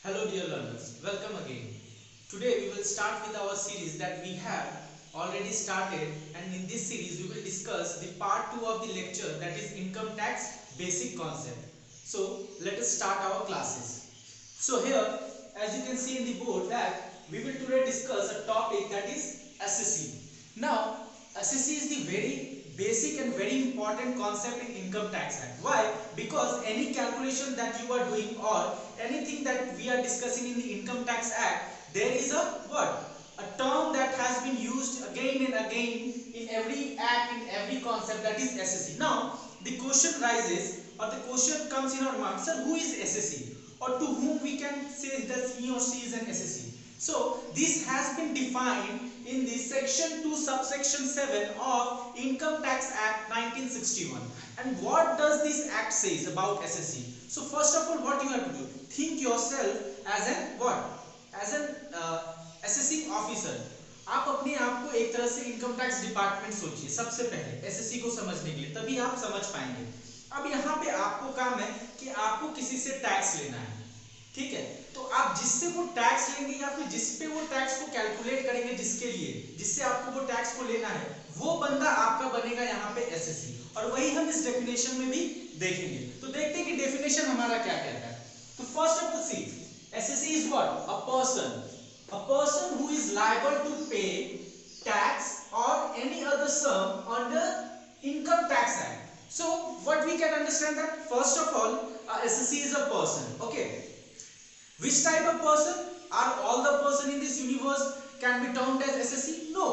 Hello dear learners, welcome again. Today we will start with our series that we have already started, and in this series we will discuss the part 2 of the lecture, that is income tax basic concept. So let us start our classes. So here, as you can see in the board, that we will today discuss a topic that is SSC. Now SSC is the very basic and very important concept in income tax act. Why? Because any calculation that you are doing or anything that we are discussing in the income tax act, there is a what? A term that has been used again and again in every act, in every concept, that is SSC. Now the question rises, or the question comes in our mind, sir, who is SSC, or to whom we can say that he or she is an SSC. So this has been defined in the section 2 subsection 7 of Income Tax Act 1961. And what does this act says about SSC? So first of all, what you have to do, think yourself as an what? As an assessing officer. आप अपने आप को एक तरह से income tax department सोचिए सबसे पहले एसएससी को समझने के लिए, तभी आप समझ पाएंगे। अब यहाँ पे आपको काम है कि आपको किसी से टैक्स लेना है, ठीक है? तो आप जिससे वो टैक्स लेंगे या फिर जिस पे वो टैक्स को कैलकुलेट करेंगे, जिसके लिए जिससे आपको वो टैक्स को लेना है, वो बंदा आपका बनेगा यहाँ पे एसएससी। और वही हम इस डेफिनेशन में भी देखेंगे। तो देखते हैं कि डेफिनेशन हमारा क्या कहता है। तो first of the C, assessee is what? A person who is liable to pay tax or any other sum under income tax act. So what we can understand that first of all, SSC is a person. Okay, which type of person? Are all the person in this universe can be termed as SSC? No,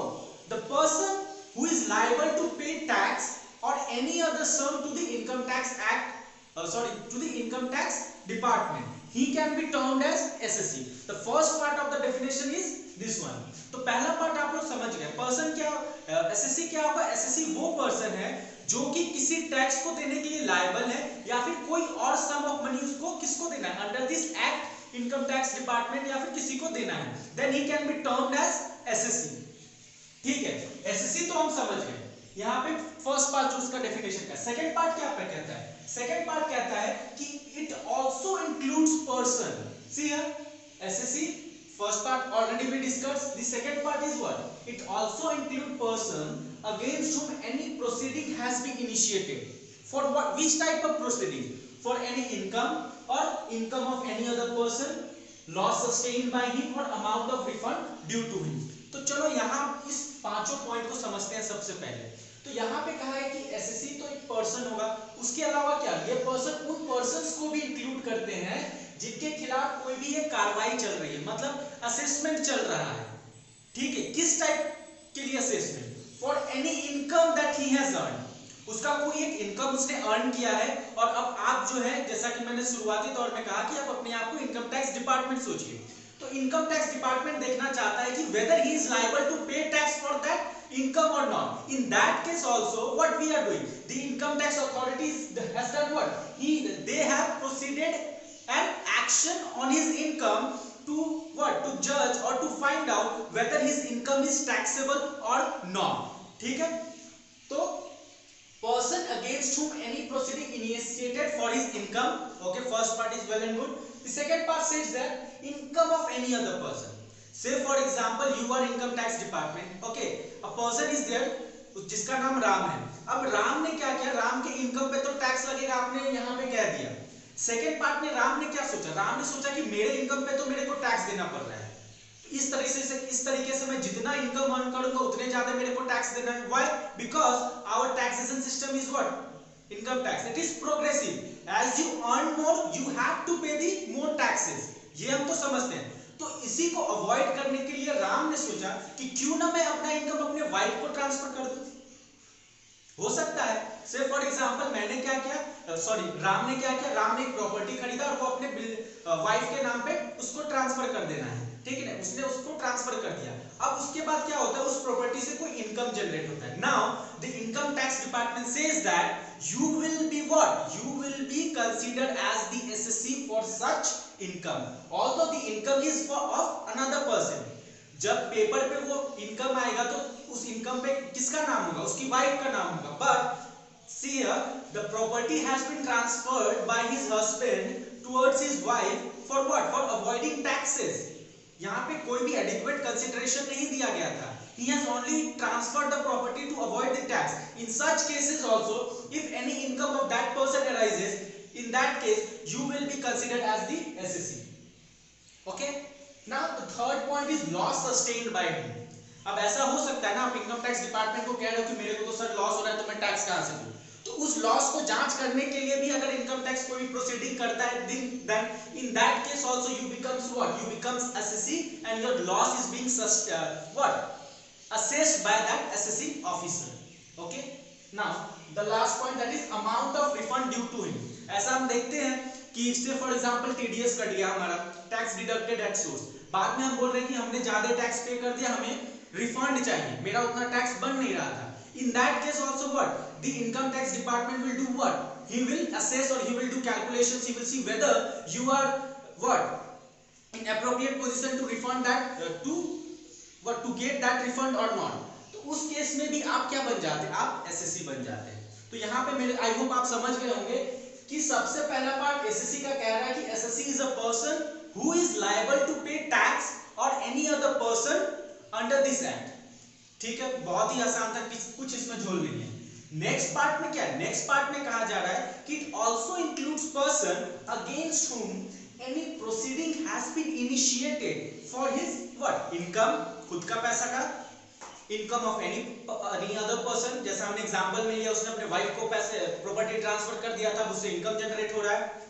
the person who is liable to pay tax or any other sum to the income tax act, to the income tax department, he can be termed as SSC. The first part of the definition is this one. तो पहला part आप लोग समझ गए। Person क्या, SSC क्या होगा? SSC वो पर्सन है जो कि किसी टैक्स को देने के लिए लायबल है या फिर कोई और सम ऑफ मनी उसको किसको देना है under this act, income tax department या फिर किसी को देना है, then he can be termed as assessee. ठीक है, एसएससी तो हम समझ गए। यहाँ पे फर्स्ट पार्ट जो उसका डेफिनेशन का, सेकंड पार्ट क्या कहता है? सेकंड पार्ट कहता है कि it also includes person. See here, SSC first part already we discussed. The second part is what? It also include person against whom any proceeding has been initiated. For what? Which type of proceeding? For any income or income of any other person, loss sustained by him or amount of refund due to him. तो चलो यहाँ इस पांचों point को समझते हैं सबसे पहले। तो यहाँ पे कहा है कि एसएससी तो एक पर्सन होगा, उसके अलावा क्या, ये पर्सन उन पर्संस को भी इंक्लूड करते हैं जिनके खिलाफ कोई भी ये कार्रवाई चल रही है, मतलब असेसमेंट चल रहा है। ठीक है, किस टाइप के लिए assessment? For any income that he has earn, उसका कोई एक इनकम उसने अर्न किया है। और अब आप जो है, जैसा कि मैंने शुरुआती तौर में कहा कि आप अपने आप को इनकम टैक्स डिपार्टमेंट सोचिए। तो इनकम टैक्स डिपार्टमेंट देखना चाहता है कि whether he is liable to pay tax for that income or not. In that case also, what we are doing, the income tax authorities has done what? They have proceeded an action on his income to what? To judge or to find out whether his income is taxable or not. ठीक है? तो person against whom any proceeding initiated for his income. Okay, first part is well and good. The second part says that income of any other person. Say for example, you are income tax department. Okay, a person is there जिसका नाम राम है। अब राम ने क्या किया? राम के income पे तो टैक्स लगेगा, आपने यहाँ पे कह दिया। सेकेंड पार्ट में राम ने क्या सोचा? राम ने सोचा कि मेरे इनकम पे तो मेरे को टैक्स देना पड़ रहा है, इस तरीके से मैं जितना इनकम अर्न करूंगा उतने ज्यादा मेरे को टैक्स देना है। Why? Because our taxation system is what? Income tax, it is progressive. As you earn more you have to pay the more taxes. ये हम तो समझते हैं। तो इसी को अवॉइड करने के लिए राम ने सोचा कि क्यों ना मैं अपना इनकम अपने वाइफ को ट्रांसफर कर दूं। हो सकता है, से फॉर एग्जांपल मैंने क्या किया, राम ने क्या किया? राम ने एक प्रॉपर्टी खरीदा और वो अपने वाइफ के नाम पे उसको ट्रांसफर कर देना है, ठीक है ना? उसने उसको ट्रांसफर कर दिया। अब उसके बाद क्या होता है? उस प्रॉपर्टी से कोई इनकम जनरेट होता है। Now the income tax department says that you will be what? You will be considered as the assessee for such income, although the income is of another person. जब paper पे वो income आएगा तो उस income पे किसका नाम होगा? उसकी वाइफ का नाम होगा। But see here, the property has been transferred by his husband towards his wife for what? For avoiding taxes. यहाँ पे कोई भी adequate consideration नहीं दिया गया था. He has only transferred the property to avoid the tax. In such cases also, if any income of that person arises, in that case you will be considered as the SSC. Okay? Now the third point is loss sustained by him. अब ऐसा हो सकता है ना, आप income tax department को कह रहे हो कि मेरे को तो सर लॉस हो रहा है तो मैं टैक्स कहां से दूं, तो उस लॉस को जांच करने के लिए भी अगर इनकम टैक्स कोई प्रोसीडिंग करता है, then in that case also you becomes what? You becomes SSC and your loss is being assessed by that SSC officer. Okay? Now the last point, that is amount of refund due to him. ऐसा हम देखते हैं कि इससे for example TDS cut गया हमारा, tax deducted at source, बाद में हम बोल रहे हैं कि हमने ज्यादा टैक्स पे कर दिया, हमें रिफंड चाहिए, मेरा उतना टैक्स बन नहीं रहा था. In that case also what? The income tax department will do what? He will assess or he will do calculations. He will see whether you are what? In appropriate position to refund that to get that refund or not. तो उस case में भी आप क्या बन जाते हैं? आप एसएससी बन जाते हैं. तो यहाँ पे मेरे आई होप आप समझ गए होंगे कि सबसे पहला पार्ट एसएससी का कह रहा है कि assessee is a person who is liable to pay tax और any other person under this act. ठीक है, बहुत ही आसान था, कुछ इसमें झोल नहीं है. नेक्स्ट पार्ट में क्या है? नेक्स्ट पार्ट में कहा जा रहा है कि it also includes person against whom any proceeding has been initiated for his what? Income, खुद का पैसा का income of any other person. जैसा हमने एग्जांपल में लिया, उसने अपने वाइफ को पैसे प्रॉपर्टी ट्रांसफर कर दिया था, उससे इनकम जनरेट हो रहा है.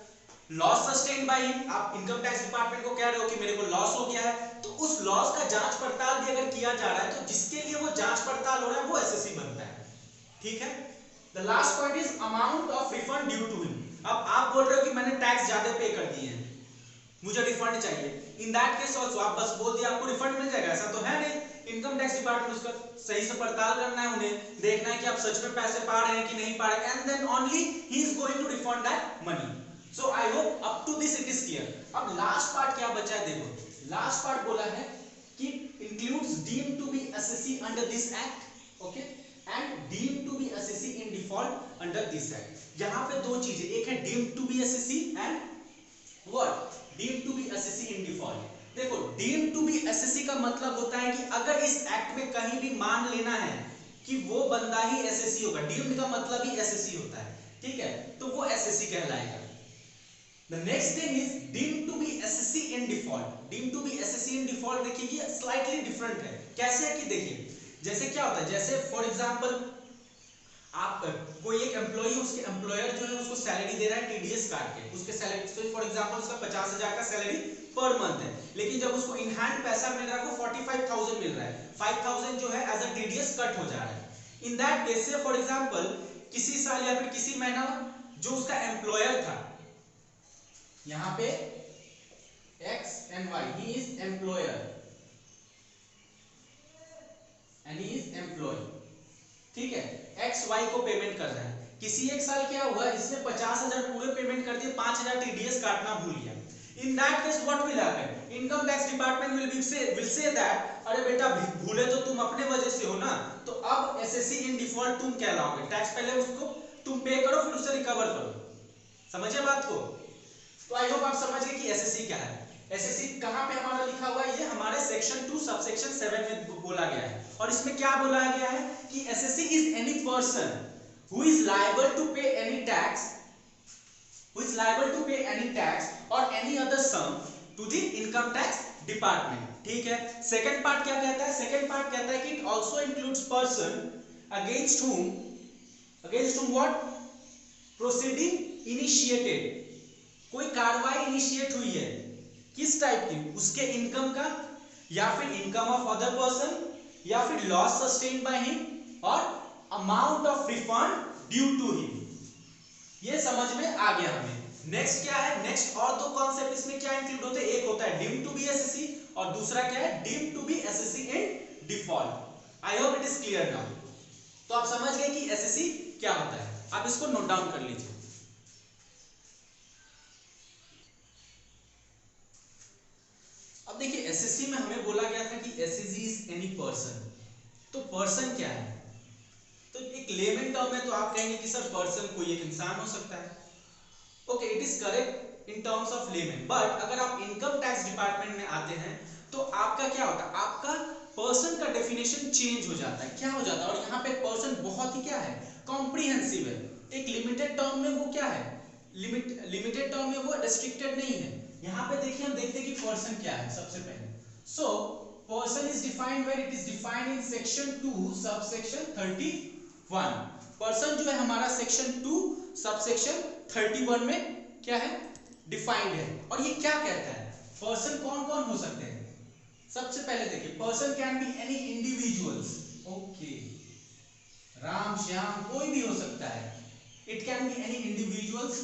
लॉस सस्टेन्ड बाय हिम, आप इनकम टैक्स डिपार्टमेंट को कह रहे हो कि मेरे को लॉस हो गया है, तो उस लॉस का जांच पड़ताल भी अगर किया जा रहा है तो जिसके लिए वो जांच पड़ताल हो रहा है वो एसएससी बनता है. ठीक है. The last point is amount of refund due to him. अब आप बोल रहे हो कि मैंने टैक्स ज्यादा पे कर दिए हैं, मुझे रिफंड चाहिए. इन दैट केस आल्सो आप बस बोल दिया आपको रिफंड मिल जाएगा, ऐसा तो है नहीं. इनकम टैक्स डिपार्टमेंट उसका सही से पड़ताल करना है, उन्हें देखना है कि आप सच में पैसे पा रहे हैं कि नहीं पा रहे, and then only he is going to refund that money. So I hope up to this it is clear. अब लास्ट पार्ट क्या बचा है देखो. लास्ट पार्ट बोला है कि includes deemed to be SSC under this act, okay, and deemed to be SSC in default under this act. यहाँ पे दो चीजें, एक है deemed to be SSC and what? Deemed to be SSC in default. देखो, deemed to be SSC का मतलब होता है कि अगर इस एक्ट में कहीं भी मान लेना है कि वो बंदा ही SSC होगा, deemed का मतलब ही SSC होता है, ठीक है, तो वो SSC कहलाएगा. The next thing is deemed to be SSC in default. Deemed to be SSC in default देखिए ये slightly different है. कैसे है कि देखिए, जैसे क्या होता है, जैसे फॉर एग्जांपल आप कोई एक एम्प्लॉय, उसके एम्प्लॉयर जो है उसको सैलरी दे रहा है टीडीएस काट के, उसके सैलरी तो फॉर एग्जांपल उसका 50,000 का सैलरी पर मंथ है, लेकिन जब उसको इन हैंड पैसा मिल रहा है वो 45,000 मिल रहा है, 5,000 जो है एज अ टीडीएस कट हो जा रहा है. इन दैट केस से फॉर एग्जांपल किसी साल या फिर किसी महीना जो उसका एम्प्लॉयर था, यहां पे X and Y, he is employer and he is employee. ठीक है, X Y को पेमेंट कर रहा है. किसी एक साल क्या हुआ, इसने 50,000 पूरे पेमेंट कर दिए, 5,000 टीडीएस काटना भूल गया. In that case what will happen? Income tax department will say that अरे बेटा भूले तो तुम अपने वजह से हो ना, तो अब SSC in default तुम कहलाओगे. टैक्स पहले उसको तुम पे करो, फिर उससे रिकवर करो. समझे बात को? तो आई होप आप समझ गए कि एसएससी क्या है. एसएससी कहां पे हमारा लिखा हुआ है, ये हमारे सेक्शन 2 सबसेक्शन 7 में बोला गया है. और इसमें क्या बोला गया है कि assessee is any person who is liable to pay any tax, और any other sum to the income tax department. ठीक है. सेकंड पार्ट क्या कहता है? सेकंड पार्ट कहता है कि it also includes person against whom what? Proceeding initiated. कोई कार्रवाई इनिशिएट हुई है, किस टाइप की? उसके इनकम का, या फिर इनकम ऑफ अदर पर्सन, या फिर लॉस सस्टेन्ड बाय हिम, और amount of refund due to him. ये समझ में आ गया हमें. नेक्स्ट क्या है? नेक्स्ट और दो कॉन्सेप्ट इसमें क्या इंक्लूड होते हैं, एक होता है डीम्ड टू बी एसएससी और दूसरा क्या है? Deemed to be assessee in default. I hope it is clear now. तो आप समझ गए कि एसएससी क्या होता है. आप इसको नोट डाउन कर लीजिए. अब देखिए, एसएससी में हमें बोला गया था कि एसएससी इज एनी पर्सन. तो पर्सन क्या है? तो एक लेमन टर्म है, तो आप कहेंगे कि सर पर्सन कोई एक इंसान हो सकता है. Okay, it is correct. In terms of lemon, but अगर आप इनकम टैक्स डिपार्टमेंट में आते हैं तो आपका क्या होता है, आपका पर्सन का डेफिनेशन चेंज हो जाता है, क्या हो जाता है, और यहाँ पे पर्सन बहुत ही क्या है, कॉम्प्रिहेंसिव है। एक लिमिटेड टर्म में वो क्या है, लिमिटेड टर्म में वो रेस्ट्रिक्टेड नहीं है। यहाँ पे देखिए, हम देखते हैं कि पर्सन क्या है सबसे पहले। So person is defined where it is defined in section 2 subsection 31। पर्सन जो है हमारा सेक्शन 2 सबसेक्शन 31 में क्या है, डिफाइंड है। और ये क्या कहता है, पर्सन कौन कौन हो सकते हैं। सबसे पहले देखिए, person can be any individuals, okay, Ram Shyam कोई भी हो सकता है। It can be any individuals,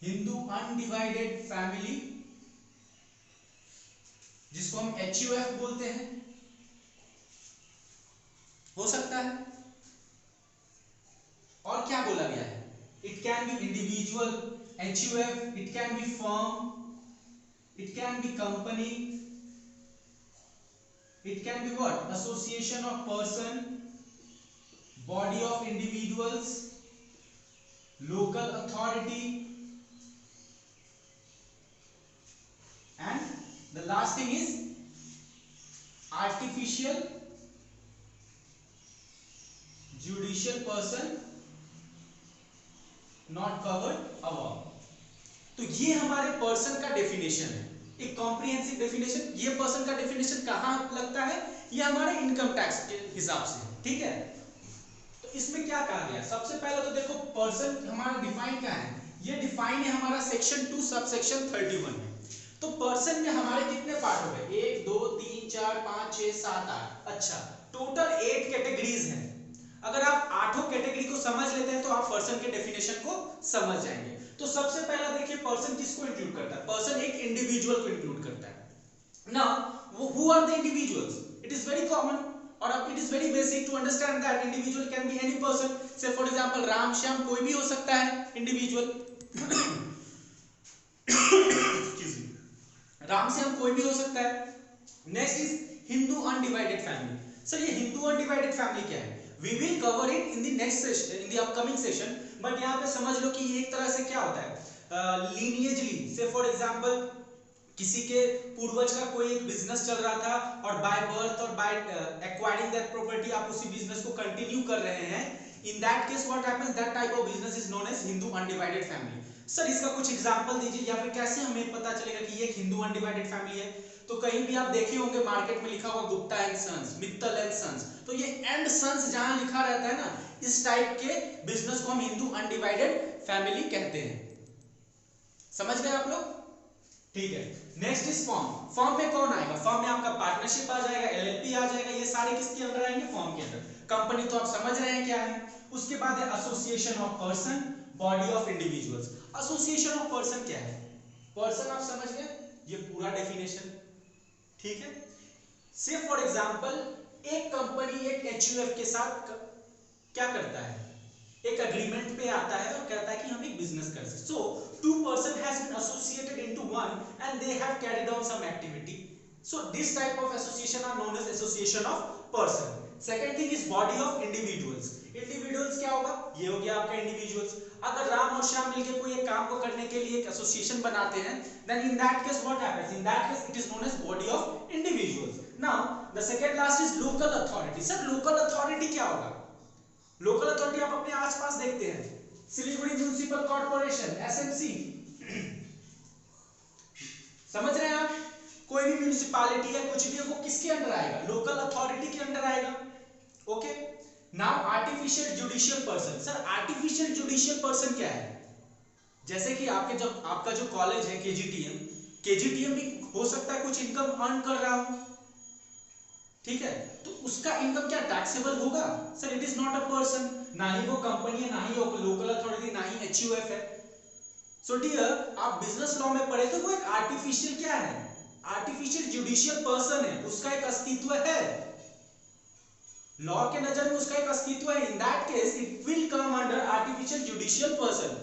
Hindu undivided family जिसको हम HUF बोलते हैं, हो सकता है। और क्या बोला गया है, it can be individual HUF, it can be firm, it can be company, it can be what, association of person, body of individuals, local authority, and the last thing is artificial judicial person not covered above। तो ये हमारे person का definition है, एक comprehensive definition. ये person का definition कहाँ लगता है, ये हमारे इनकम टैक्स के हिसाब से, ठीक है। तो इसमें क्या कहा गया, सबसे पहले तो देखो पर्सन हमारा डिफाइन क्या है, ये डिफाइन है हमारा सेक्शन 2 सबसेक्शन 31 में। तो पर्सन में हमारे कितने पार्ट हो गए, 1 2 3 4 5 6 7 8, अच्छा टोटल 8 कैटेगरीज हैं। अगर आप 8 कैटेगरी को समझ लेते हैं तो आप पर्सन के डेफिनेशन को समझ जाएंगे। तो सबसे पहला देखिए, पर्सन किसको इंक्लूड करता है, पर्सन एक इंडिविजुअल को इंक्लूड करता है। Now who are the individuals, it is very common और it is very basic to understand that individual can be any person. Say for example Ram Shyam कोई भी हो सकता है इंडिविजुअल राम श्याम कोई भी हो सकता है। Next is Hindu undivided family. Sir ये हिंदू अनडिवाइडेड फैमिली क्या है, we will cover it in the next session, in the upcoming session, but यहाँ पे समझ लो कि ये एक तरह से क्या होता है, lineagely, say for example किसी के पूर्वज का कोई एक बिजनेस चल रहा था और बाय बर्थ और बाय एक्वायरिंग दैट प्रॉपर्टी आप उसी बिजनेस को कंटिन्यू कर रहे हैं, in that case what happens, that type of business is known as Hindu undivided family। Sir इसका कुछ एग्जांपल दीजिए, या फिर कैसे हमें पता चलेगा कि ये हिंदू अनडिवाइडेड फैमिली है। तो कहीं भी आप देखे होंगे मार्केट में लिखा हुआ Gupta and sons, Mittal and sons, तो ये एंड सन्स जहां लिखा रहता है ना, इस टाइप के बिजनेस को हम हिंदू अनडिवाइडेड फैमिली कहते हैं। समझ गए आप लोग, ठीक है। Next is firm. फर्म में कौन आएगा, फर्म में आपका पार्टनरशिप आ जाएगा, LLP आ जाएगा, ये सारे किसके अंदर आएंगे, फर्म के अंदर। कंपनी तो आप समझ रहे हैं क्या है। उसके बाद है association of person, body of individuals. Association of person क्या है, पर्सन आप समझ गए, ये पूरा डेफिनेशन, ठीक है। से फॉर एग्जांपल एक कंपनी एक HUF के साथ क्या करता है, एक एग्रीमेंट पे आता है और कहता है कि हम एक बिजनेस कर सकते। So two person has been associated into one and they have carried out some activity, so this type of association are known as association of person. Second thing is body of individuals. Individuals क्या होगा, ये हो गया आपका individuals. अगर राम और श्याम मिलकर कोई एक काम को करने के लिए एक एसोसिएशन बनाते हैं, then in that case what happens, in that case it is known as body of individuals। now the second last is local authority। Sir local authority क्या होगा, लोकल अथॉरिटी आप अपने आसपास देखते हैं, सिलीगुड़ी म्युनिसिपल कॉर्पोरेशन SMC, समझ रहे हैं आप, कोई भी म्युनिसिपैलिटी है कुछ भी है, वो किसके अंडर आएगा, लोकल अथॉरिटी के अंडर आएगा। Okay, now artificial judicial person. Sir artificial judicial person क्या है, जैसे कि आपके जब आपका जो कॉलेज है KGTM भी हो सकता है कुछ इनकम अर्न कर रहा हो, ठीक है, तो उसका इनकम क्या टैक्सेबल होगा, sir it is not a person, ना ही वो कंपनी है, ना ही लोकल अथॉरिटी, ना ही HUF है। सो डियर आप बिजनेस लॉ में पढ़े तो वो एक आर्टिफिशियल क्या है, आर्टिफिशियल जुडिशियल पर्सन है, उसका एक अस्तित्व है, लॉ के नजर में उसका एक अस्तित्व है। In that case it will come under artificial judicial person.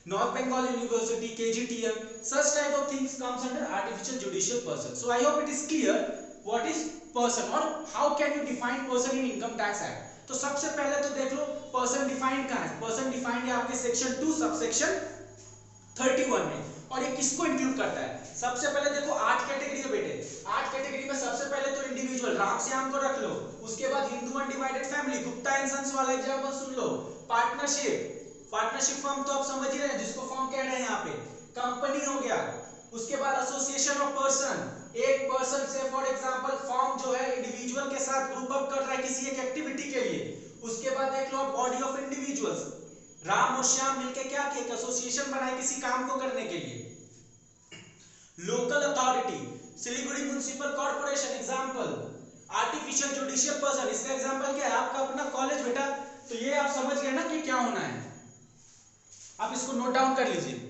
North Bengal University, KGTM, such type of things comes under artificial judicial person. So I hope it is clear what is person or how can you define person in Income Tax Act. तो सबसे पहले तो देख low person defined कहाँ है, person defined है आपके section 2 subsection 2021 में। और ये किसको इंक्लूड करता है? सबसे पहले देखो 8 कैटेगरी है बेटे। 8 कैटेगरी में सबसे पहले तो इंडिविजुअल राम श्याम को रख लो, उसके बाद Hindu undivided family, Gupta and sons वाला एग्जांपल सुन लो, पार्टनरशिप फर्म तो आप समझ ही रहे हैं जिसको फर्म कह रहे हैं यहाँ पे, कंपनी हो गया, उसके बाद एसोसिएशन ऑफ पर्सन, एक person say for example firm जो है इंडिविजुअल के साथ ग्रुप अप कर रहा है किसी एक एक्टिविटी के लिए। उसके बाद देख लो बॉडी ऑफ इंडिविजुअल्स, राम और श्याम मिलकर क्या किया, एक एसोसिएशन बनाए किसी काम को करने के लिए। Local authority, Siliguri municipal corporation example, artificial judicial person, इसका एग्जांपल क्या है, आपका अपना कॉलेज बेटा। तो ये आप समझ गए ना कि क्या होना है, आप इसको नोट डाउन कर लीजिए।